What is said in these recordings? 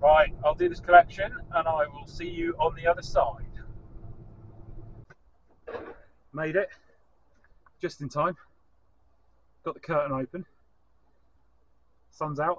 Right, I'll do this collection and I will see you on the other side. Made it, just in time. Got the curtain open. Sun's out.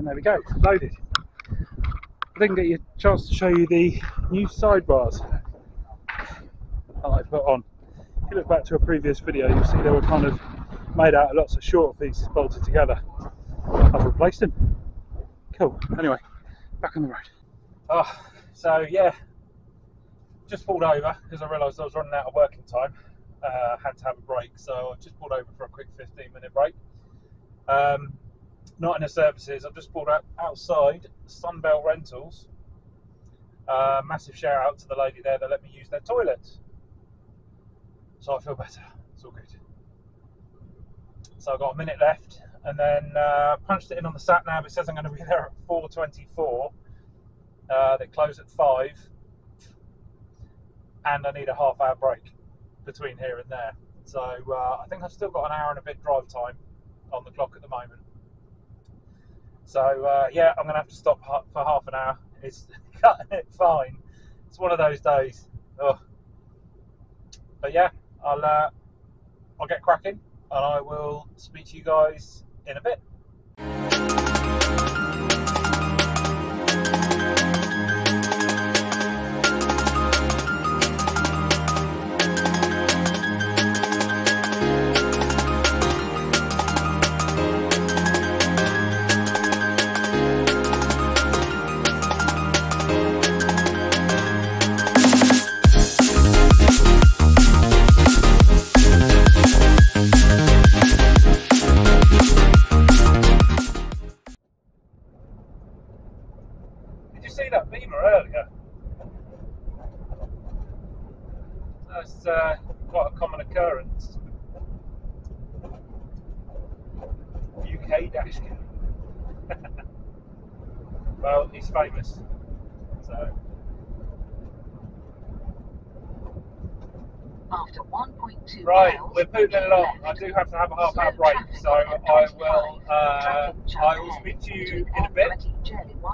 There we go, loaded. I didn't get you a chance to show you the new sidebars that I put on. If you look back to a previous video, you'll see they were kind of made out of lots of shorter pieces bolted together. I've replaced them. Cool. Anyway, back on the road. So yeah, just pulled over because I realised I was running out of working time. Had to have a break, so I just pulled over for a quick 15-minute break. Not in the services. I've just pulled outside Sunbelt Rentals. Massive shout out to the lady there that let me use their toilet. So I feel better. It's all good. So I've got a minute left, and then punched it in on the sat nav. It says I'm going to be there at 4:24. They close at 5, and I need a half-hour break between here and there. So I think I've still got an hour and a bit drive time on the clock at the moment. So yeah, I'm going to have to stop for half an hour. It's cutting it fine. It's one of those days. Ugh. But yeah, I'll get cracking, and I will speak to you guys in a bit. Did you see that Beamer earlier? That's quite a common occurrence. UK dashcam. Well, he's famous, so. After 1.2 right, miles, we're pootling along. I do have to have a half-hour break, so I will speak to you in a bit.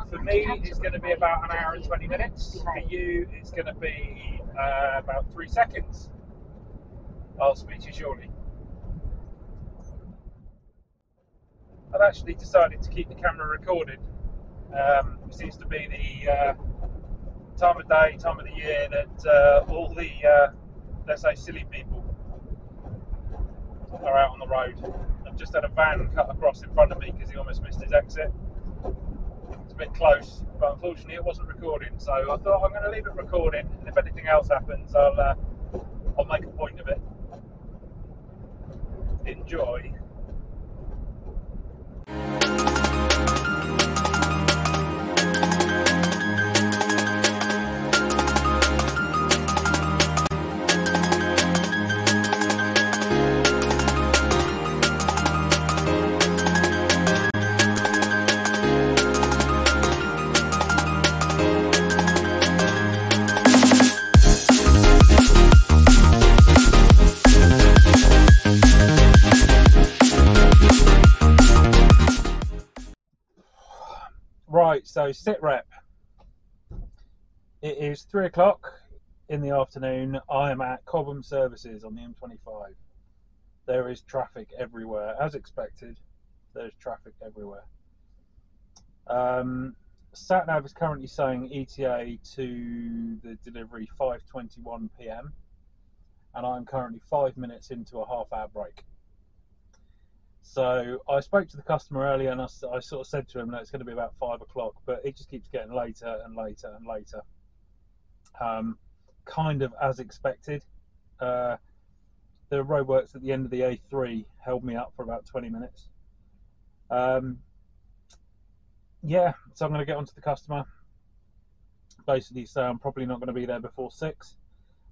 For me, it's going to be about an hour and 20 minutes. For you, it's going to be about 3 seconds. I'll speak to you shortly. I've actually decided to keep the camera recorded. It seems to be the time of day, time of the year that all the, let's say, silly people are out on the road. I've just had a van cut across in front of me because he almost missed his exit. It's a bit close, but unfortunately it wasn't recording, so I thought I'm going to leave it recording, and if anything else happens, I'll make a point of it. Enjoy. Right, so sit rep. It is 3 o'clock in the afternoon. I am at Cobham Services on the M25. There is traffic everywhere, as expected. There's traffic everywhere. SatNav is currently saying ETA to the delivery 5:21 p.m. and I'm currently 5 minutes into a half-hour break. So I spoke to the customer earlier, and I sort of said to him that it's going to be about 5 o'clock, but it just keeps getting later and later and later. Kind of as expected. The roadworks at the end of the A3 held me up for about 20 minutes. Yeah, so I'm going to get onto the customer, basically say I'm probably not going to be there before 6,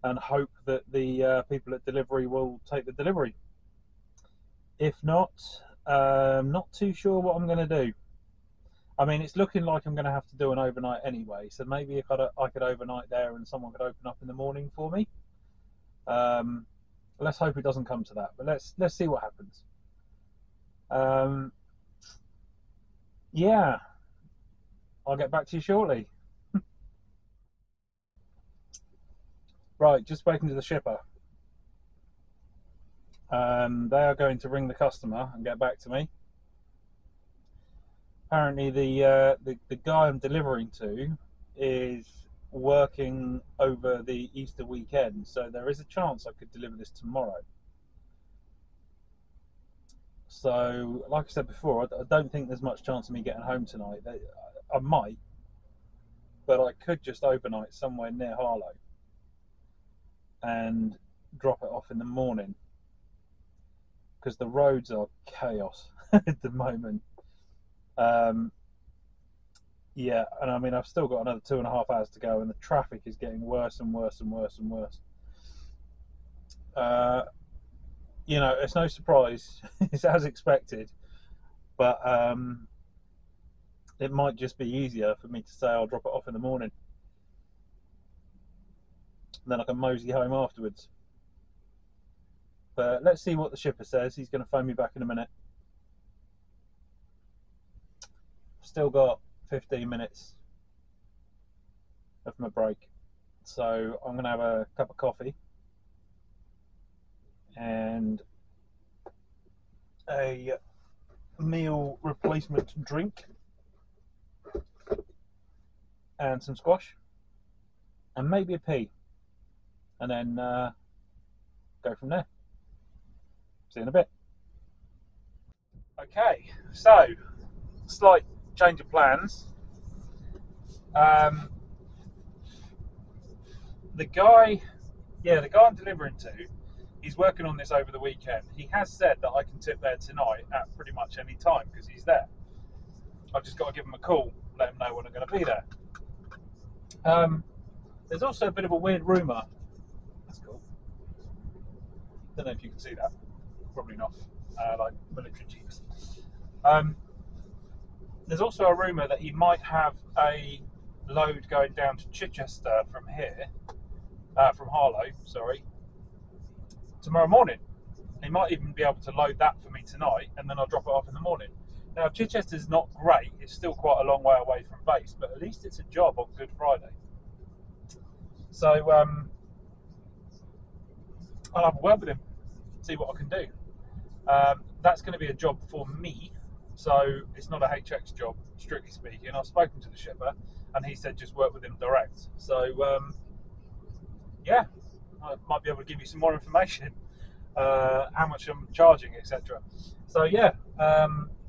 and hope that the people at delivery will take the delivery. If not, not too sure what I'm going to do. I mean, it's looking like I'm going to have to do an overnight anyway, so maybe if I could overnight there and someone could open up in the morning for me. Let's hope it doesn't come to that, but let's see what happens. Yeah, I'll get back to you shortly. Right, just spoken to the shipper. They are going to ring the customer and get back to me. Apparently the guy I'm delivering to is working over the Easter weekend, so there is a chance I could deliver this tomorrow. So, like I said before, I don't think there's much chance of me getting home tonight. I might, but I could just overnight somewhere near Harlow and drop it off in the morning, because the roads are chaos at the moment. Yeah, and I mean, I've still got another 2.5 hours to go, and the traffic is getting worse and worse and worse and worse. You know, it's no surprise. It's as expected, but it might just be easier for me to say I'll drop it off in the morning, and then I can mosey home afterwards. But let's see what the shipper says. He's going to phone me back in a minute. Still got 15 minutes of my break, so I'm going to have a cup of coffee and a meal replacement drink and some squash and maybe a pea, and then go from there. See you in a bit. Okay, so slight change of plans. The guy I'm delivering to, he's working on this over the weekend. He has said that I can tip there tonight at pretty much any time because he's there. I've just got to give him a call, let him know when I'm going to be there. There's also a bit of a weird rumour. That's cool. Don't know if you can see that. Probably not. Like military jeeps. There's also a rumour that he might have a load going down to Chichester from here, from Harlow, sorry, tomorrow morning. He might even be able to load that for me tonight, and then I'll drop it off in the morning. Now, Chichester's not great. It's still quite a long way away from base, but at least it's a job on Good Friday. So I'll have a word with him, see what I can do. That's going to be a job for me. So it's not a HX job, strictly speaking. I've spoken to the shipper, and he said just work with him direct. So yeah, I might be able to give you some more information, how much I'm charging, etc. So yeah,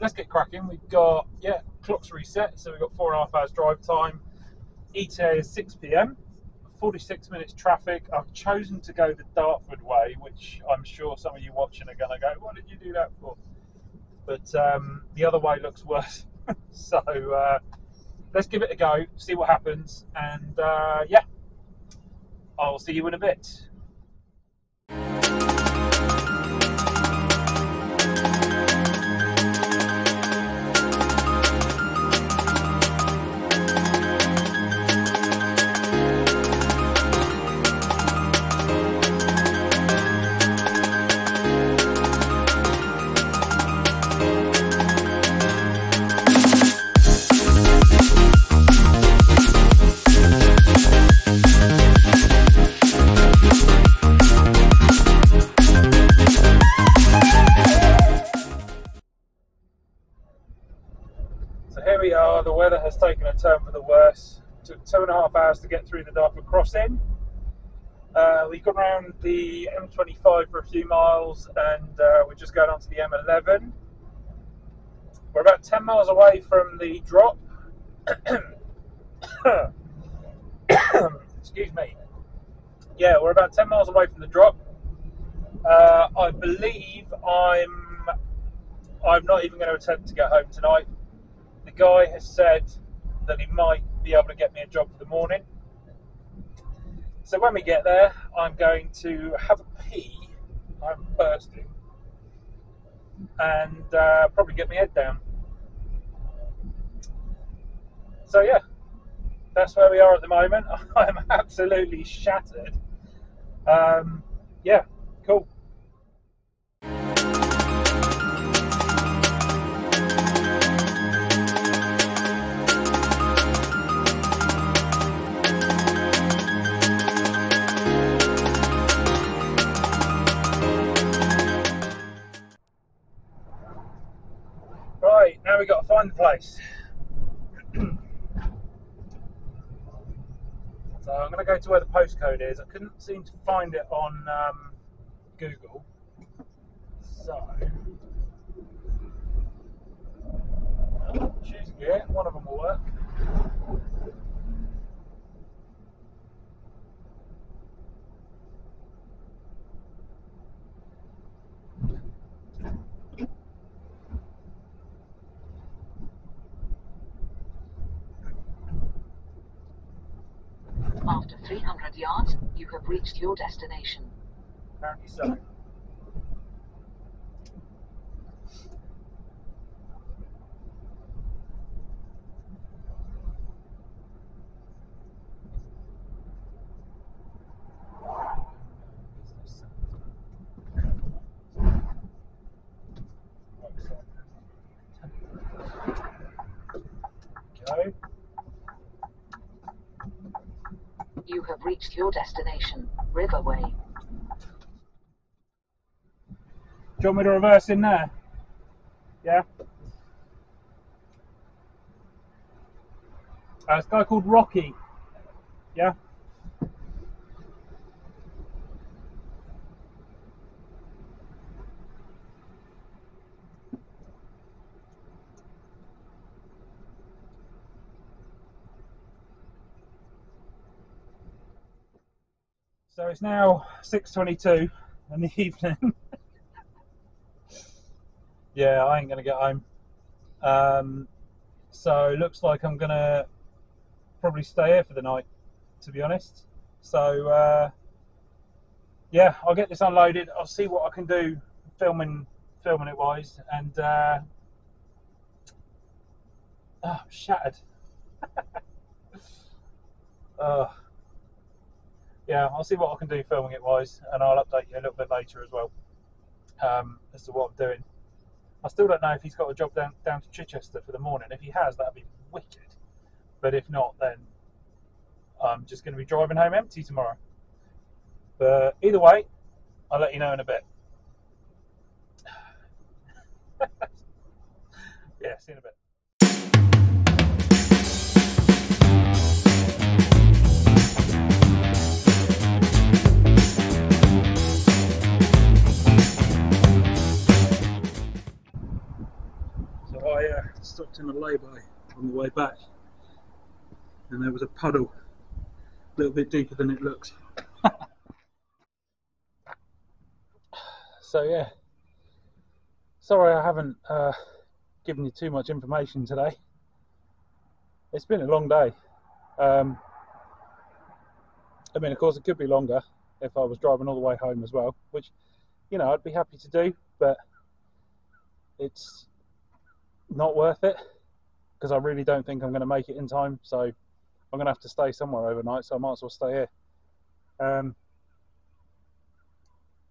let's get cracking. We've got, clock's reset, so we've got 4.5 hours drive time. ETA is 6 p.m. 46 minutes traffic. I've chosen to go the Dartford way, which I'm sure some of you watching are going to go, what did you do that for? But the other way looks worse. So let's give it a go, see what happens, and yeah, I'll see you in a bit. So here we are, the weather has taken a turn for the worse. It took 2.5 hours to get through the Dartford crossing. We got around the M25 for a few miles, and we're just going on to the M11. We're about 10 miles away from the drop. Excuse me. Yeah, we're about 10 miles away from the drop. I believe I'm not even going to attempt to get home tonight. The guy has said that he might be able to get me a job for the morning. So when we get there, I'm going to have a pee. I'm bursting. And probably get my head down. So yeah, that's where we are at the moment. I'm absolutely shattered. Yeah, cool. Right, now we've got to find the place. So I'm going to go to where the postcode is. I couldn't seem to find it on Google. So, choose gear, one of them will work. After 300 yards, you have reached your destination. Apparently so. Go. You have reached your destination, Riverway. Do you want me to reverse in there? Yeah? It's a guy called Rocky. Yeah? So it's now 6:22 in the evening. Yeah, I ain't gonna get home. So it looks like I'm gonna probably stay here for the night, to be honest. So yeah, I'll get this unloaded. I'll see what I can do filming it wise, and I'm shattered. Yeah, I'll see what I can do filming it wise, and I'll update you a little bit later as well as to what I'm doing. I still don't know if he's got a job down to Chichester for the morning. If he has, that'd be wicked. But if not, then I'm just going to be driving home empty tomorrow. But either way, I'll let you know in a bit. Yeah, see you in a bit. So I stopped in a lay-by on the way back, and there was a puddle a little bit deeper than it looked. So yeah, sorry I haven't given you too much information today. It's been a long day. I mean, of course it could be longer if I was driving all the way home as well, which, you know, I'd be happy to do, but it's not worth it because I really don't think I'm going to make it in time. So I'm going to have to stay somewhere overnight, so I might as well stay here.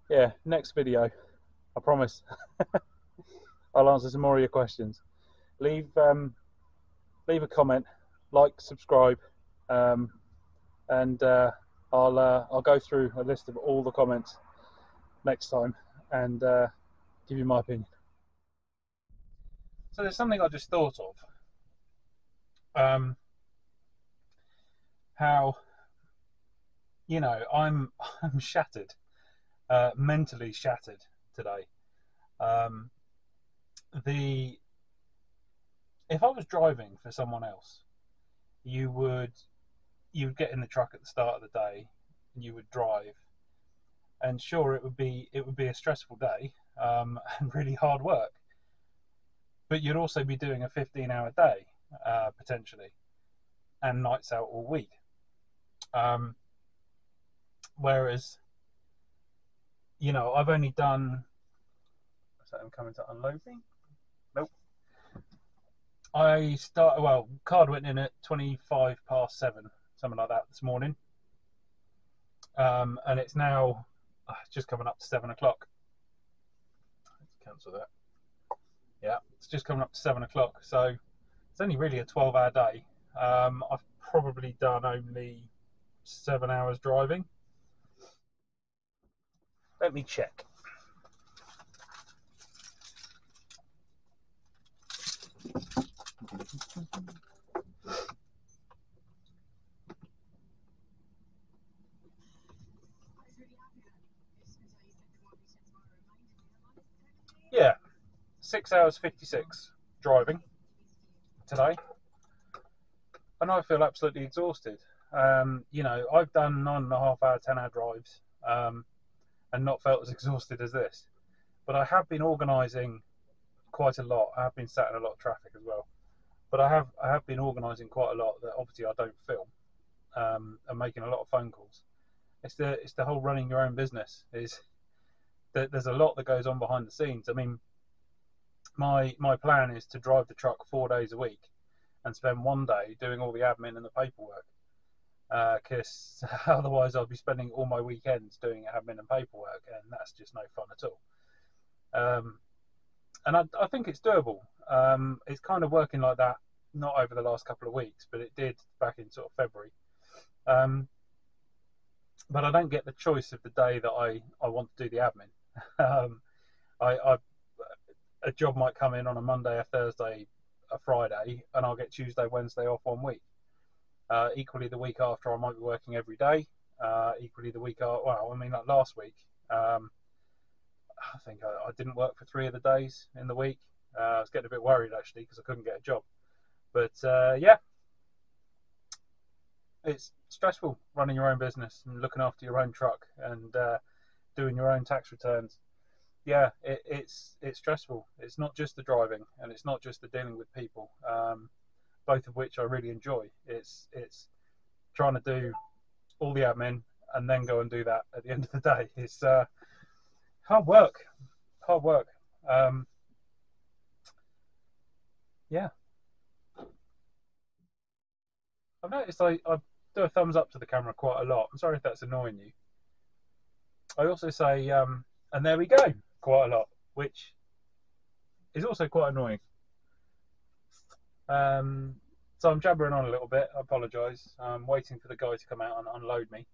Yeah, next video, I promise. I'll answer some more of your questions. Leave a comment, like, subscribe, and I'll go through a list of all the comments next time and give you my opinion. So there's something I just thought of. how, you know, I'm shattered, mentally shattered today. Um, the If I was driving for someone else, you would get in the truck at the start of the day, and you would drive, and sure, it would be a stressful day, and really hard work, but you'd also be doing a 15-hour day, potentially, and nights out all week. Whereas, you know, I've only done. So I'm coming to unload me. Nope. Card went in at 7:25, something like that this morning, and it's now just coming up to 7 o'clock. Let's cancel that. Yeah, it's just coming up to 7 o'clock, so it's only really a 12-hour day. I've probably done only 7 hours driving. Let me check. Yeah, 6 hours 56 driving today, and I feel absolutely exhausted. You know, I've done 9.5 hour, 10-hour drives, and not felt as exhausted as this. But I have been organising quite a lot. I have been sat in a lot of traffic as well. But I have been organising quite a lot that obviously I don't film, and making a lot of phone calls. It's the whole running your own business. Is that there's a lot that goes on behind the scenes. I mean, my plan is to drive the truck 4 days a week and spend one day doing all the admin and the paperwork, because otherwise I'll be spending all my weekends doing admin and paperwork, and that's just no fun at all. And I think it's doable. It's kind of working like that, not over the last couple of weeks, but it did back in sort of February. But I don't get the choice of the day that I want to do the admin. A job might come in on a Monday, a Thursday, a Friday, and I'll get Tuesday, Wednesday off one week. Equally, the week after, I might be working every day. Equally, the week after, like last week, I think I didn't work for 3 of the days in the week. I was getting a bit worried actually because I couldn't get a job. But yeah, it's stressful running your own business and looking after your own truck and doing your own tax returns. Yeah, it's stressful. It's not just the driving, and it's not just the dealing with people, both of which I really enjoy. It's trying to do all the admin and then go and do that at the end of the day. It's hard work. Yeah, I've noticed I do a thumbs up to the camera quite a lot. I'm sorry if that's annoying you. I also say, and there we go, quite a lot, which is also quite annoying. So I'm jabbering on a little bit. I apologise. I'm waiting for the guy to come out and unload me.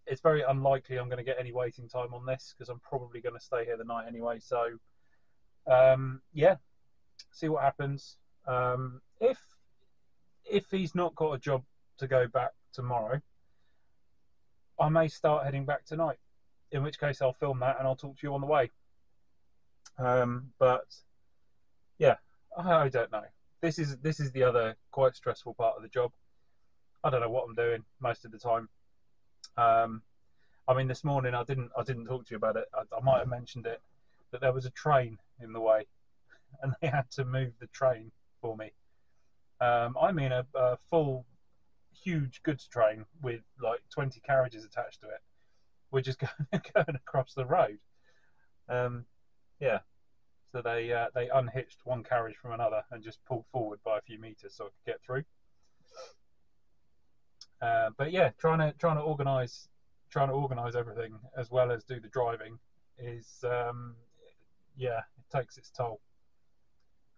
It's very unlikely I'm going to get any waiting time on this because I'm probably going to stay here the night anyway. So yeah, see what happens. If he's not got a job to go back tomorrow, I may start heading back tonight, in which case I'll film that and I'll talk to you on the way. But yeah, I don't know. This is the other quite stressful part of the job. I don't know what I'm doing most of the time. I mean, this morning I didn't talk to you about it. I might have mentioned it, that there was a train in the way, and they had to move the train for me. I mean, a full, huge goods train with like 20 carriages attached to it. We're just going across the road. Yeah. So they unhitched one carriage from another and just pulled forward by a few meters so I could get through. But yeah, trying to organise everything as well as do the driving is yeah, it takes its toll.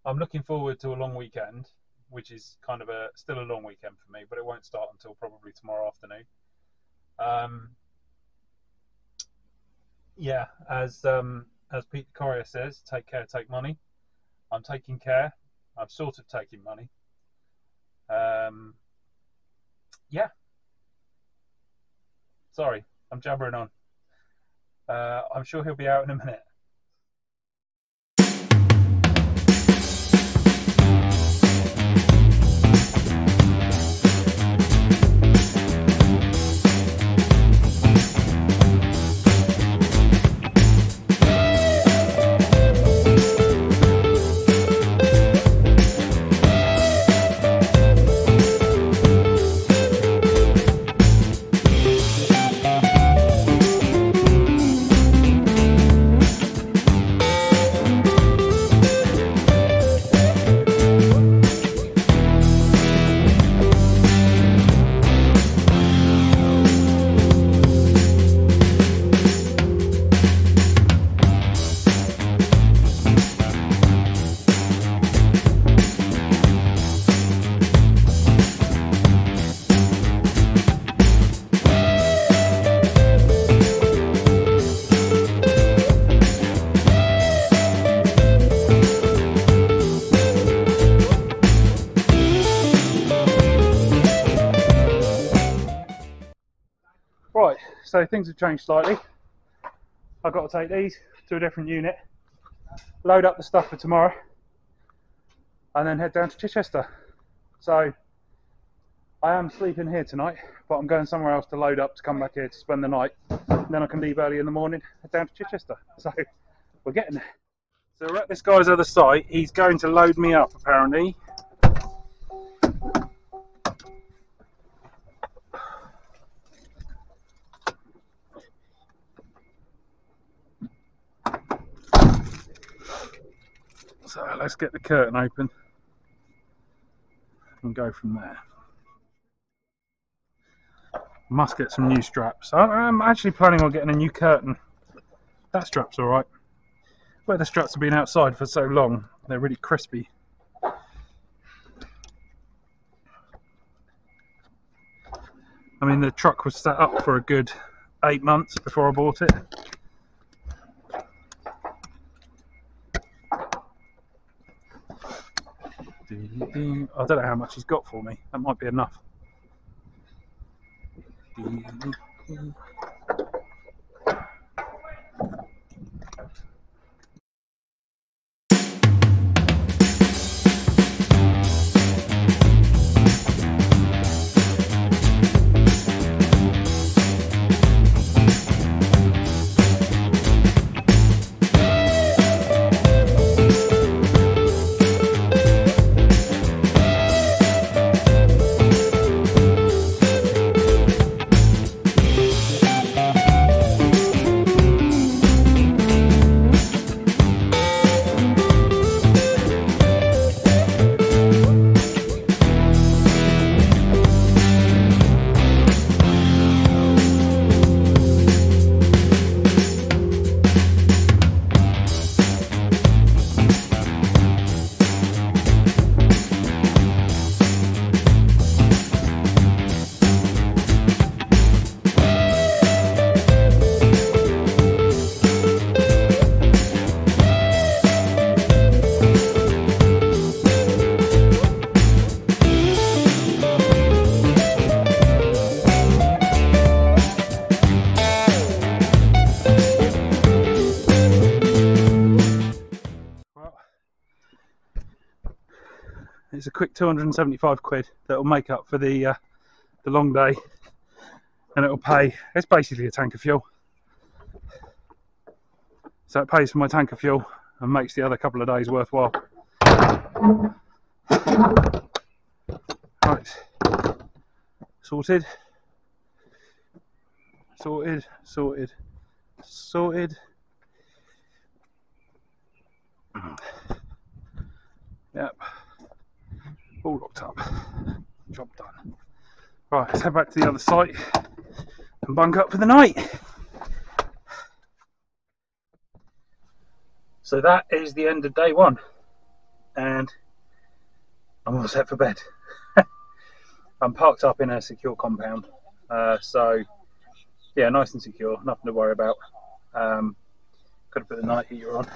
I'm looking forward to a long weekend, which is kind of still a long weekend for me, but it won't start until probably tomorrow afternoon. Yeah, as Pete Correa says, take care, take money. I'm taking care. I'm sort of taking money. Yeah. Sorry, I'm jabbering on. I'm sure he'll be out in a minute. Right, so things have changed slightly. I've got to take these to a different unit, load up the stuff for tomorrow, and then head down to Chichester. So I am sleeping here tonight, but I'm going somewhere else to load up to come back here to spend the night. Then I can leave early in the morning, head down to Chichester. So we're getting there. So we're at this guy's other site. He's going to load me up apparently. So let's get the curtain open and go from there. Must get some new straps. I'm actually planning on getting a new curtain. That strap's alright. Where the straps have been outside for so long, they're really crispy. I mean, the truck was set up for a good 8 months before I bought it. I don't know how much he's got for me. That might be enough. It's a quick 275 quid that'll make up for the long day, and it'll pay. It's basically a tank of fuel, so it pays for my tank of fuel and makes the other couple of days worthwhile. Right, sorted, sorted, sorted, sorted. Yep. All locked up. Job done. Right, let's head back to the other site and bunk up for the night. So that is the end of day one, and I'm all set for bed. I'm parked up in a secure compound, so yeah, nice and secure, nothing to worry about. Got to put the night heater on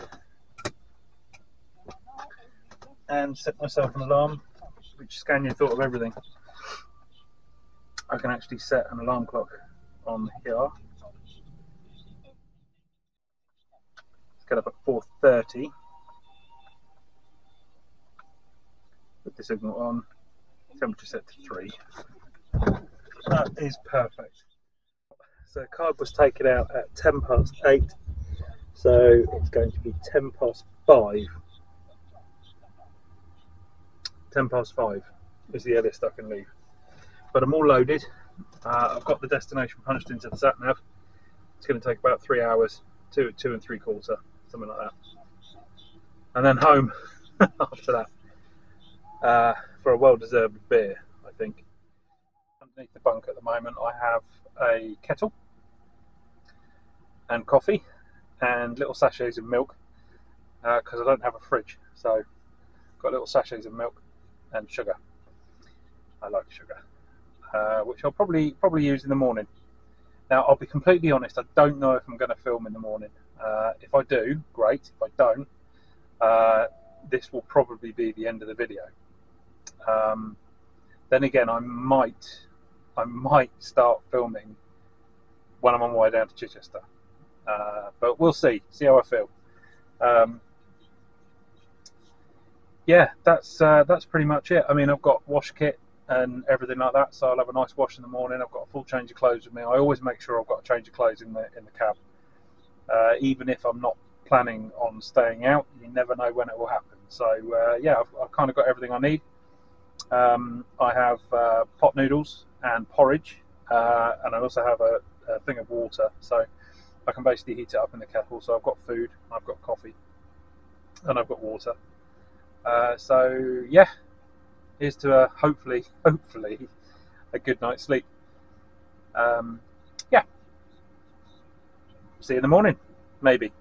and set myself an alarm which scan your thought of everything. I can actually set an alarm clock on here. Let's get up at 4:30. Put the signal on. Temperature set to 3. That is perfect. So the card was taken out at 8:10, so it's going to be 5:10. 5:10 is the earliest I can leave. But I'm all loaded. I've got the destination punched into the sat nav. It's going to take about 3 hours, 2 3/4, something like that, and then home after that for a well-deserved beer, I think. Underneath the bunk at the moment, I have a kettle and coffee and little sachets of milk because I don't have a fridge, so I've got little sachets of milk and sugar. I like sugar, which I'll probably use in the morning. Now, I'll be completely honest, I don't know if I'm going to film in the morning. If I do, great. If I don't, this will probably be the end of the video. Then again, I might start filming when I'm on my way down to Chichester, but we'll see how I feel. Yeah, that's pretty much it. I mean, I've got wash kit and everything like that, so I'll have a nice wash in the morning. I've got a full change of clothes with me. I always make sure I've got a change of clothes in the cab, even if I'm not planning on staying out. You never know when it will happen. So yeah, I've kind of got everything I need. I have pot noodles and porridge, and I also have a thing of water, so I can basically heat it up in the kettle. So I've got food, I've got coffee, and I've got water. So yeah, here's to hopefully a good night's sleep. Yeah, see you in the morning, maybe.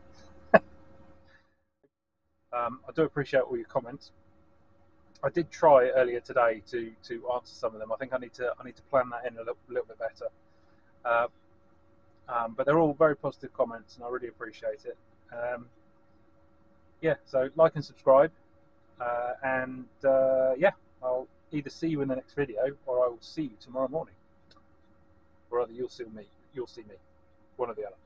I do appreciate all your comments. I did try earlier today to answer some of them. I think I need to plan that in a little bit better. But they're all very positive comments, and I really appreciate it. Yeah, so like and subscribe, and yeah, I'll either see you in the next video, or I will see you tomorrow morning, or rather, you'll see me. One or the other.